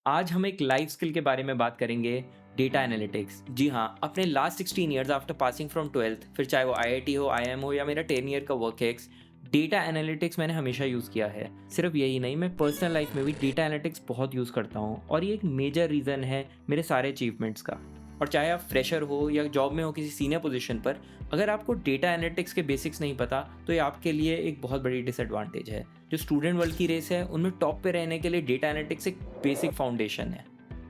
आज हम एक लाइफ स्किल के बारे में बात करेंगे, डेटा एनालिटिक्स। जी हाँ, अपने last 16 years after passing from 12th, फिर चाहे वो आईआईटी हो, आईआईएम हो या मेरा 10 ईयर का वर्क एक्स, डेटा एनालिटिक्स मैंने हमेशा यूज़ किया है। सिर्फ यही नहीं, मैं पर्सनल लाइफ में भी डेटा एनालिटिक्स बहुत यूज़ करता हूँ और ये एक मेजर रीज़न है मेरे सारे अचीवमेंट्स का। और चाहे आप फ्रेशर हो या जॉब में हो किसी सीनियर पोजीशन पर, अगर आपको डेटा एनालिटिक्स के बेसिक्स नहीं पता तो ये आपके लिए एक बहुत बड़ी डिसएडवांटेज है। जो स्टूडेंट वर्ल्ड की रेस है उनमें टॉप पे रहने के लिए डेटा एनालिटिक्स एक बेसिक फाउंडेशन है।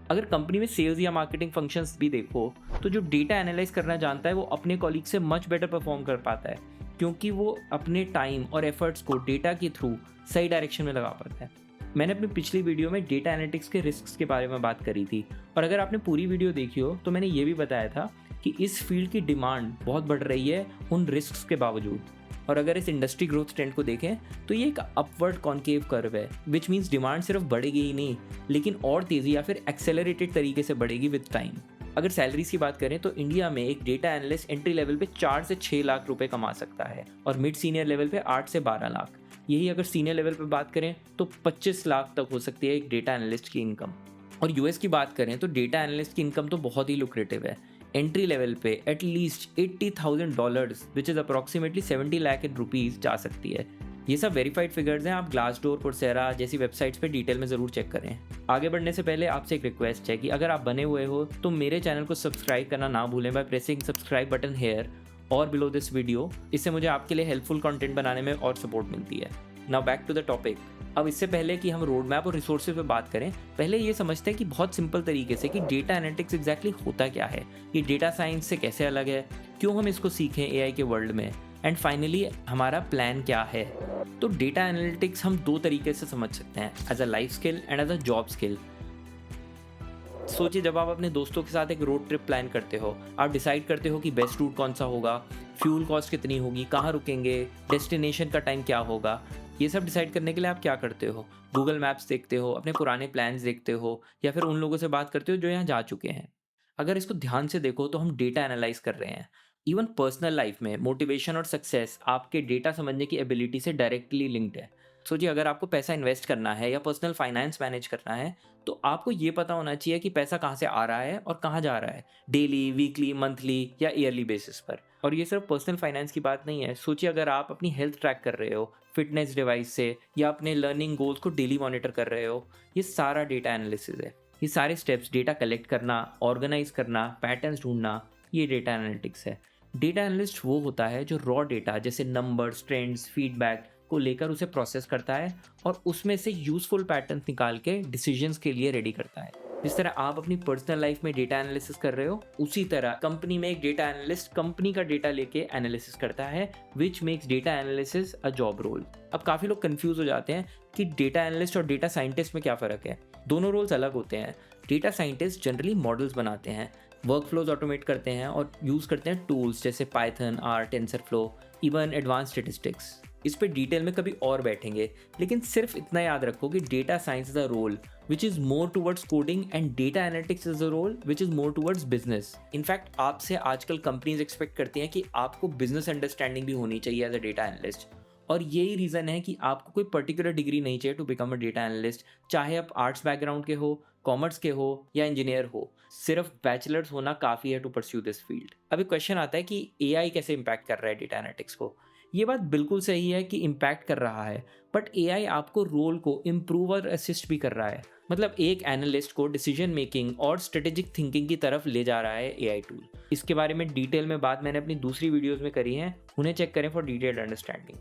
अगर कंपनी में सेल्स या मार्केटिंग फंक्शंस भी देखो, तो जो डेटा एनालाइज करना जानता है वो अपने कॉलीग से मच बेटर परफॉर्म कर पाता है, क्योंकि वो अपने टाइम और एफर्ट्स को डेटा के थ्रू सही डायरेक्शन में लगा पाता है। मैंने अपनी पिछली वीडियो में डेटा एनालिटिक्स के रिस्क्स के बारे में बात करी थी, और अगर आपने पूरी वीडियो देखी हो तो मैंने ये भी बताया था कि इस फील्ड की डिमांड बहुत बढ़ रही है उन रिस्क्स के बावजूद। और अगर इस इंडस्ट्री ग्रोथ ट्रेंड को देखें तो ये एक अपवर्ड कॉन्केव कर्व है, विच मीन्स डिमांड सिर्फ बढ़ेगी ही नहीं, लेकिन और तेज़ी या फिर एक्सेलरेटेड तरीके से बढ़ेगी विद टाइम। अगर सैलरीज की बात करें तो इंडिया में एक डेटा एनालिस्ट एंट्री लेवल पे 4 से 6 लाख रुपए कमा सकता है और मिड सीनियर लेवल पे 8 से 12 लाख। यही अगर सीनियर लेवल पे बात करें तो 25 लाख तक हो सकती है एक डेटा एनालिस्ट की इनकम। और यूएस की बात करें तो डेटा एनालिस्ट की इनकम तो बहुत ही लुक्रेटिव है। एंट्री लेवल पे at least $80,000 which is approximately 70 lakh in rupees जा सकती है। ये सब वेरीफाइड फिगर्स हैं, आप ग्लासडोर, कोर्सेरा जैसी वेबसाइट्स पे डिटेल में ज़रूर चेक करें। आगे बढ़ने से पहले आपसे एक रिक्वेस्ट है कि अगर आप बने हुए हो तो मेरे चैनल को सब्सक्राइब करना ना भूलें by pressing subscribe button here और बिलो दिस वीडियो। इससे मुझे आपके लिए हेल्पफुल कंटेंट बनाने में और सपोर्ट मिलती है। Now back to the topic. अब इससे पहले कि हम रोड मैप और रिसोर्सेज पे बात करें, पहले ये समझते हैं कि बहुत सिंपल तरीके से कि डेटा एनालिटिक्स एग्जैक्टली होता क्या है, ये डेटा साइंस से कैसे अलग है, क्यों हम इसको सीखें एआई के वर्ल्ड में, एंड फाइनली हमारा प्लान क्या है। तो डेटा एनालिटिक्स हम दो तरीके से समझ सकते हैं, as a life skill and as a job skill. सोचिए, जब आप अपने दोस्तों के साथ एक रोड ट्रिप प्लान करते हो, आप डिसाइड करते हो कि बेस्ट रूट कौन सा होगा, फ्यूल कॉस्ट कितनी होगी, कहाँ रुकेंगे, डेस्टिनेशन का टाइम क्या होगा। ये सब डिसाइड करने के लिए आप क्या करते हो? गूगल मैप्स देखते हो, अपने पुराने प्लान्स देखते हो, या फिर उन लोगों से बात करते हो जो यहाँ जा चुके हैं। अगर इसको ध्यान से देखो तो हम डेटा एनालाइज कर रहे हैं। इवन पर्सनल लाइफ में मोटिवेशन और सक्सेस आपके डेटा समझने की एबिलिटी से डायरेक्टली लिंक्ड है। सोचिए, अगर आपको पैसा इन्वेस्ट करना है या पर्सनल फाइनेंस मैनेज करना है, तो आपको ये पता होना चाहिए कि पैसा कहाँ से आ रहा है और कहाँ जा रहा है, डेली, वीकली, मंथली या ईयरली बेसिस पर। और ये सिर्फ पर्सनल फाइनेंस की बात नहीं है। सोचिए, अगर आप अपनी हेल्थ ट्रैक कर रहे हो फिटनेस डिवाइस से, या अपने लर्निंग गोल्स को डेली मॉनिटर कर रहे हो, ये सारा डेटा एनालिसिस है। ये सारे स्टेप्स, डेटा कलेक्ट करना, ऑर्गेनाइज करना, पैटर्न्स ढूंढना, ये डेटा एनालिटिक्स है। डेटा एनालिस्ट वो होता है जो रॉ डेटा जैसे नंबर्स, ट्रेंड्स, फीडबैक को लेकर उसे प्रोसेस करता है और उसमें से यूजफुल पैटर्न्स निकाल के डिसीजंस के लिए रेडी करता है। जिस तरह आप अपनी पर्सनल लाइफ में डेटा एनालिसिस कर रहे हो, उसी तरह कंपनी में एक डेटा एनालिस्ट कंपनी का डेटा लेके एनालिसिस करता है, which makes data analysis a job role. अब काफ़ी लोग कंफ्यूज हो जाते हैं कि डेटा एनालिस्ट और डेटा साइंटिस्ट में क्या फ़र्क है। दोनों रोल्स अलग होते हैं। डेटा साइंटिस्ट जनरली मॉडल्स बनाते हैं, वर्क फ्लोज ऑटोमेट करते हैं और यूज़ करते हैं टूल्स जैसे Python, R, TensorFlow, even advance statistics. इस पे डिटेल में कभी और बैठेंगे, लेकिन सिर्फ इतना याद रखो कि data science is a role which is more towards coding and data analytics is a role which is more towards business. In fact आपसे आजकल कंपनीज एक्सपेक्ट करती हैं कि आपको बिजनेस अंडरस्टैंडिंग भी होनी चाहिए एज अ डेटा एनालिस्ट। और यही रीज़न है कि आपको कोई पर्टिकुलर डिग्री नहीं चाहिए to become a data analyst, चाहे आप आर्ट्स बैकग्राउंड के हो, कॉमर्स के हो या इंजीनियर हो। सिर्फ बैचलर्स होना काफ़ी है टू परस्यू दिस फील्ड। अभी क्वेश्चन आता है कि एआई कैसे इम्पैक्ट कर रहा है डेटा एनालिटिक्स को। ये बात बिल्कुल सही है कि इम्पैक्ट कर रहा है, बट एआई आपको रोल को इम्प्रूव और असिस्ट भी कर रहा है। मतलब एक एनालिस्ट को डिसीजन मेकिंग और स्ट्रेटेजिक थिंकिंग की तरफ ले जा रहा है एआई टूल। इसके बारे में डिटेल में बात मैंने अपनी दूसरी वीडियोस में करी है, उन्हें चेक करें फॉर डिटेल्ड अंडरस्टैंडिंग।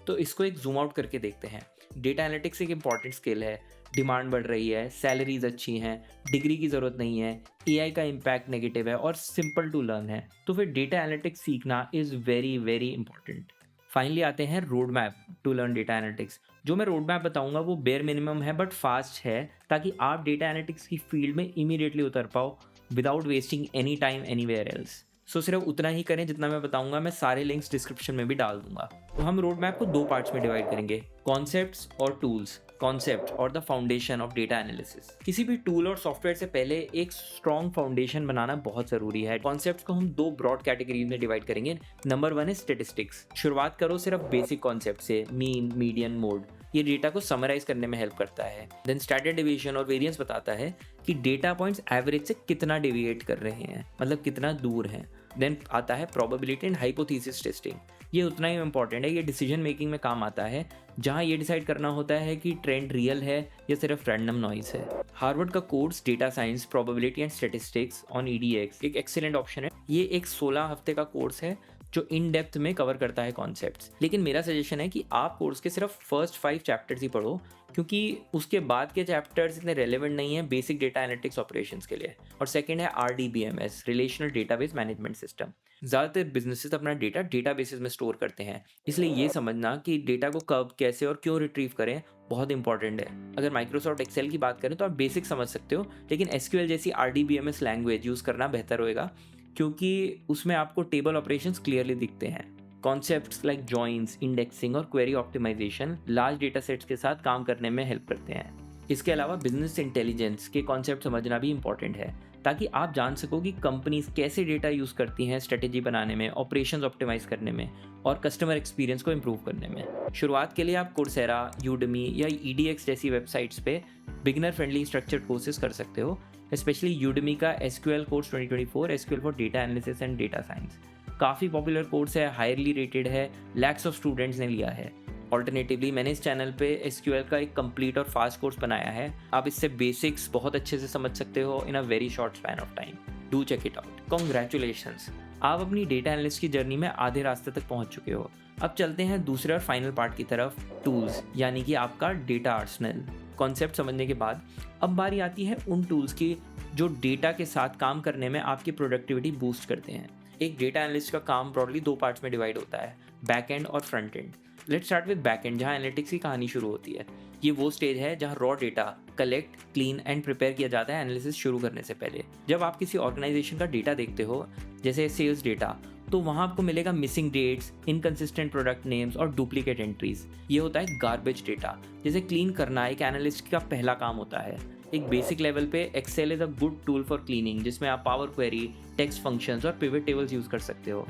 तो इसको एक जूम आउट करके देखते हैं। डेटा एनालिटिक्स एक इंपॉर्टेंट स्किल है, डिमांड बढ़ रही है, सैलरीज अच्छी हैं, डिग्री की ज़रूरत नहीं है, एआई का इम्पैक्ट नेगेटिव है और सिंपल टू लर्न है, तो फिर डेटा एनालिटिक्स सीखना is very very important. Finally आते हैं road map to learn data analytics. जो मैं रोड मैप बताऊंगा वो बेयर मिनिमम है बट फास्ट है, ताकि आप डेटा एनालिटिक्स की फील्ड में इमीडिएटली उतर पाओ without wasting any time anywhere else. So सिर्फ उतना ही करें जितना मैं बताऊंगा। मैं सारे लिंक्स डिस्क्रिप्शन में भी डाल दूंगा। तो हम रोड मैप को दो पार्ट्स में डिवाइड करेंगे, कॉन्सेप्ट्स और टूल्स। कॉन्सेप्ट और the foundation of data analysis. किसी भी टूल और सॉफ्टवेयर से पहले एक स्ट्रॉन्ग फाउंडेशन बनाना बहुत जरूरी है। कॉन्सेप्ट्स को हम दो ब्रॉड कैटेगरीज में डिवाइड करेंगे। नंबर 1 है स्टेटिस्टिक्स। शुरुआत करो सिर्फ बेसिक कॉन्सेप्ट से, मीन, मीडियन, मोड। ये डेटा को समराइज करने में हेल्प करता है। देन स्टैंडर्ड डेविएशन और वेरिएंस बताता है कि डेटा पॉइंट्स एवरेज से कितना डेविएट कर रहे हैं, मतलब कितना दूर हैं। देन आता है प्रोबेबिलिटी एंड हाइपोथेसिस टेस्टिंग। ये उतना ही इंपॉर्टेंट है, ये डिसीजन मेकिंग में काम आता है, जहाँ ये डिसाइड करना होता है कि ट्रेंड रियल है या सिर्फ रैंडम नॉइस है। हार्वर्ड का course data science, probability and statistics on EDX एक एक्सीलेंट ऑप्शन है। ये एक 16 हफ्ते का कोर्स है जो इन डेप्थ में कवर करता है कॉन्सेप्ट्स। लेकिन मेरा सजेशन है कि आप कोर्स के सिर्फ फर्स्ट 5 चैप्टर्स ही पढ़ो, क्योंकि उसके बाद के चैप्टर्स इतने रेलेवेंट नहीं है बेसिक डेटा एनालिटिक्स ऑपरेशंस के लिए। और सेकंड है RDBMS, relational database management system. ज़्यादातर बिजनेसेस अपना डेटा डेटाबेसेस में स्टोर करते हैं, इसलिए ये समझना कि डेटा को कब, कैसे और क्यों रिट्रीव करें बहुत इंपॉर्टेंट है। अगर माइक्रोसॉफ्ट एक्सेल की बात करें तो आप बेसिक समझ सकते हो, लेकिन SQL जैसी RDBMS लैंग्वेज यूज़ करना बेहतर होएगा, क्योंकि उसमें आपको टेबल ऑपरेशंस क्लियरली दिखते हैं। कॉन्सेप्ट्स लाइक जॉइंस, इंडेक्सिंग और query optimisation large data sets के साथ काम करने में हेल्प करते हैं। इसके अलावा बिजनेस इंटेलिजेंस के कॉन्सेप्ट समझना भी इंपॉर्टेंट है, ताकि आप जान सको कि कंपनीज कैसे डेटा यूज़ करती हैं स्ट्रेटेजी बनाने में, ऑपरेशंस ऑप्टिमाइज करने में और कस्टमर एक्सपीरियंस को इम्प्रूव करने में। शुरुआत के लिए आप कोर्सेरा, यूडेमी या EDX जैसी वेबसाइट्स पे बिगिनर फ्रेंडली स्ट्रक्चर्ड कोर्सेज कर सकते हो। स्पेशली यूडेमी का SQL course 2024, SQL for data analysis and data science काफ़ी पॉपुलर कोर्स है, हाईली रेटेड है, लैक्स ऑफ स्टूडेंट्स ने लिया है। ऑल्टरनेटिवली मैंने इस चैनल पे SQL का एक कंप्लीट और फास्ट कोर्स बनाया है। आप इससे बेसिक्स बहुत अच्छे से समझ सकते हो in a very short span of time. Do check it out. Congratulations, आप अपनी डेटा एनालिस्ट की जर्नी में आधे रास्ते तक पहुंच चुके हो। अब चलते हैं दूसरे और फाइनल पार्ट की तरफ, टूल्स, यानी कि आपका डेटा आर्सेनल। कॉन्सेप्ट समझने के बाद अब बारी आती है उन टूल्स की जो डेटा के साथ काम करने में आपकी प्रोडक्टिविटी बूस्ट करते हैं। एक डेटा एनालिस्ट का काम ब्रॉडली 2 पार्ट्स में डिवाइड होता है, बैक एंड और front end. Let's start with back and, जहाँ एनालिटिक्स की कहानी शुरू होती है। ये वो स्टेज है जहाँ raw data collect, clean and prepare किया जाता है एनालिसिस शुरू करने से पहले। जब आप किसी ऑर्गेनाइजेशन का डेटा देखते हो, जैसे सेल्स डेटा, तो वहाँ आपको मिलेगा missing dates, inconsistent product names और डुप्लीकेट एंट्रीज। ये होता है गार्बेज डेटा, जिसे क्लीन करना एक एनालिस्ट का पहला काम होता है। एक बेसिक लेवल पे Excel is a good tool for cleaning, जिसमें आप पावर क्वेरी, टेक्स्ट फंक्शंस और पिवट टेबल्स यूज़ कर सकते हो।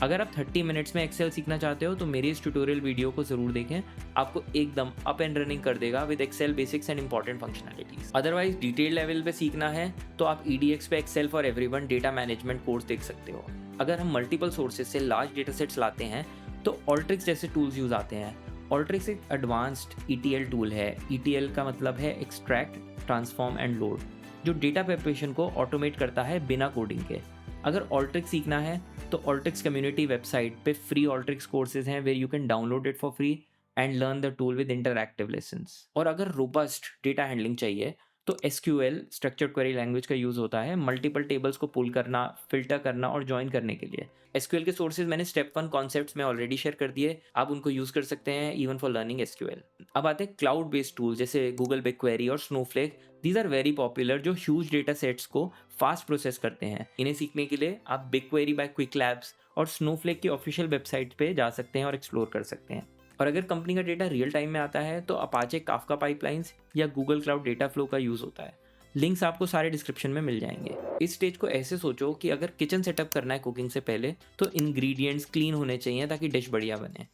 अगर आप 30 मिनट्स में एक्सेल सीखना चाहते हो तो मेरी इस ट्यूटोरियल वीडियो को ज़रूर देखें, आपको एकदम अप एंड रनिंग कर देगा with Excel basics and important functionalities. Otherwise detail level पे सीखना है तो आप EDX पे Excel for everyone data management course देख सकते हो। अगर हम मल्टीपल सोर्सेज से लार्ज डेटा सेट्स लाते हैं तो ऑल्ट्रिक्स जैसे टूल्स यूज़ आते हैं। ऑल्ट्रिक्स एक एडवांस्ड ETL टूल है। ETL का मतलब है एक्सट्रैक्ट, ट्रांसफॉर्म एंड लोड, जो डेटा प्रिपरेशन को ऑटोमेट करता है बिना कोडिंग के। अगर ऑल्ट्रिक्स सीखना है तो ऑल्ट्रिक्स कम्युनिटी वेबसाइट पे फ्री ऑल्ट्रिक्स कोर्सेज हैं, where you can download it for free and learn the tool with interactive lessons. और अगर रोबस्ट डेटा हैंडलिंग चाहिए तो SQL, स्ट्रक्चर्ड क्वेरी लैंग्वेज का यूज़ होता है मल्टीपल टेबल्स को पुल करना, फिल्टर करना और ज्वाइन करने के लिए। SQL के सोर्सेज मैंने स्टेप 1 कॉन्सेप्ट्स में ऑलरेडी शेयर कर दिए, आप उनको यूज़ कर सकते हैं इवन फॉर लर्निंग SQL। अब आते हैं क्लाउड बेस्ड टूल्स जैसे गूगल BigQuery और Snowflake. These are very popular, जो ह्यूज डेटा सेट्स को फास्ट प्रोसेस करते हैं। इन्हें सीखने के लिए आप BigQuery बाय क्विक लैब्स और स्नोफ्लेक की ऑफिशियल वेबसाइट पे जा सकते हैं और एक्सप्लोर कर सकते हैं। और अगर कंपनी का डेटा रियल टाइम में आता है तो अपाचे काफका पाइपलाइंस या गूगल क्लाउड डेटा फ्लो का यूज़ होता है। लिंक्स आपको सारे डिस्क्रिप्शन में मिल जाएंगे। इस स्टेज को ऐसे सोचो कि अगर किचन सेटअप करना है कुकिंग से पहले तो इंग्रेडिएंट्स क्लीन होने चाहिए ताकि डिश बढ़िया बने।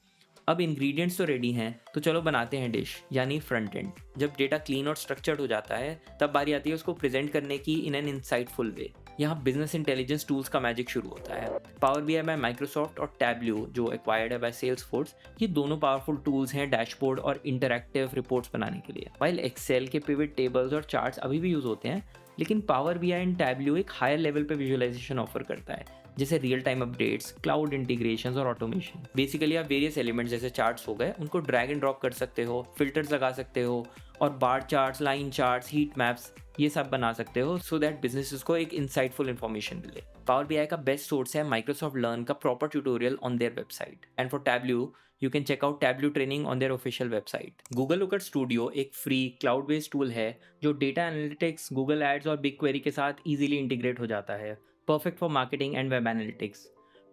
अब इंग्रेडिएंट्स तो रेडी हैं, तो चलो बनाते हैं डिश, यानी फ्रंट एंड। जब डेटा क्लीन और स्ट्रक्चर्ड हो जाता है तब बारी आती है उसको प्रेजेंट करने की इन एन इंसाइटफुल वे। यहाँ बिजनेस इंटेलिजेंस टूल्स का मैजिक शुरू होता है। पावर BI बाय माइक्रोसॉफ्ट और टैब्ल्यू, जो एक्वायर्ड है बाय सेल्सफोर्स, ये दोनों पावरफुल टूल्स हैं डैशबोर्ड और इंटरैक्टिव रिपोर्ट्स बनाने के लिए। वाइल एक्सेल के पिवट टेबल्स और चार्ट्स अभी भी यूज होते हैं, लेकिन पावर BI एंड टैब्ल्यू एक हायर लेवल पे विजुअलाइजेशन ऑफर करता है, जैसे real time updates, cloud integrations और ऑटोमेशन। बेसिकली आप वेरियस एलिमेंट्स जैसे चार्ट्स हो गए, उनको ड्रैग एंड ड्रॉप कर सकते हो, फिल्टर्स लगा सकते हो और bar charts, line charts, heat maps, ये सब बना सकते हो सो दैट बिजनेसेस को एक इंसाइटफुल इन्फॉर्मेशन मिले। पावर BI का बेस्ट सोर्स है माइक्रोसॉफ्ट लर्न का proper tutorial on their website. And for Tableau you can check out Tableau training on their official website. Google Looker Studio एक free cloud based tool है जो data analytics, Google Ads और BigQuery के साथ easily integrate हो जाता है, perfect for marketing and web analytics.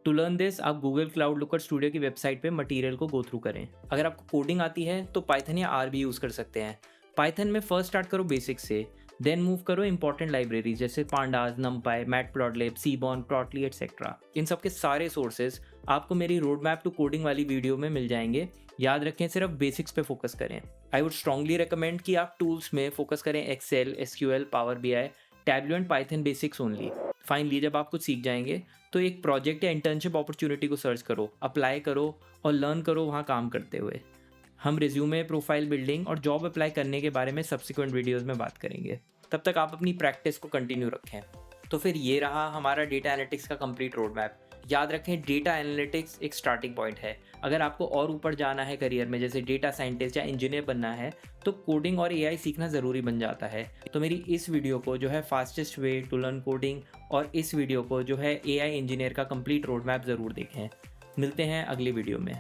To learn this आप गूगल क्लाउड लुकअप स्टूडियो की वेबसाइट पे मटेरियल को गो थ्रू करें। अगर आपको कोडिंग आती है तो पाइथन या R भी यूज़ कर सकते हैं। पाइथन में फर्स्ट स्टार्ट करो बेसिक से, देन मूव करो इंपॉर्टेंट लाइब्रेरीज जैसे pandas, NumPy, Matplotlib, seaborn, Plotly etcetera. इन सब के सारे सोर्सेज आपको मेरी रोड मैप टू कोडिंग वाली वीडियो में मिल जाएंगे, याद रखें सिर्फ बेसिक्स पे फोकस करें। आई वुड स्ट्रांगली रिकमेंड कि आप टूल्स में फोकस करें, Excel, SQL, Power BI, Tableau and Python basics only. Finally जब आप कुछ सीख जाएंगे तो एक प्रोजेक्ट या इंटर्नशिप अपॉर्चुनिटी को सर्च करो, अप्लाई करो और लर्न करो वहाँ काम करते हुए। हम रिज्यूमे, प्रोफाइल बिल्डिंग और जॉब अप्लाई करने के बारे में सब्सिक्वेंट वीडियोज़ में बात करेंगे। तब तक आप अपनी प्रैक्टिस को कंटिन्यू रखें। तो फिर ये रहा हमारा डेटा एनालिटिक्स का कंप्लीट रोड मैप। याद रखें डेटा एनालिटिक्स एक स्टार्टिंग पॉइंट है। अगर आपको और ऊपर जाना है करियर में, जैसे डेटा साइंटिस्ट या इंजीनियर बनना है, तो कोडिंग और एआई सीखना ज़रूरी बन जाता है। तो मेरी इस वीडियो को जो है fastest way to learn coding और इस वीडियो को जो है एआई इंजीनियर का कंप्लीट रोड मैप ज़रूर देखें। मिलते हैं अगली वीडियो में।